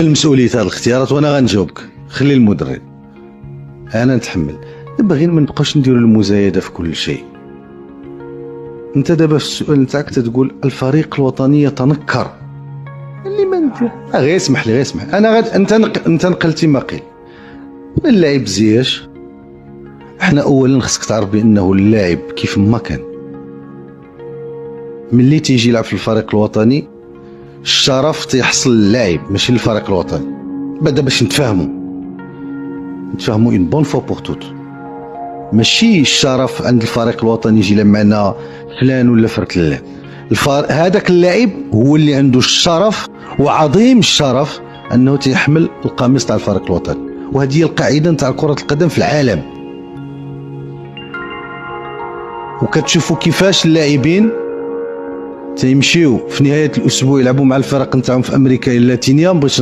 المسؤوليه هذه الاختيارات وانا غنجاوبك. خلي المدرب، انا نتحمل. دابا غير ما نبقاوش نديروا المزايده في كل شيء. انت دابا في السؤال نتاعك تقول الفريق الوطني يتنكر. اللي ما غير اسمح لي، غير اسمح. انا انت نقلتي ما قيل. اللاعب زياش. احنا اولا خصك تعرف بانه اللاعب كيف ما كان ملي تيجي يلعب في الفريق الوطني الشرف تيحصل للاعب ماشي للفريق الوطني. بعدا باش نتفاهموا اون بون فوا بور توت، ماشي الشرف عند الفريق الوطني يجي يلعب معنا فلان ولا فرت. لا، هذاك اللاعب هو اللي عنده الشرف وعظيم الشرف انه تيحمل القميص تاع الفريق الوطني. وهذه هي القاعده نتاع كره القدم في العالم. وكتشوفوا كيفاش اللاعبين تيمشيو في نهايه الاسبوع يلعبوا مع الفرق نتاعهم في امريكا اللاتينيه باش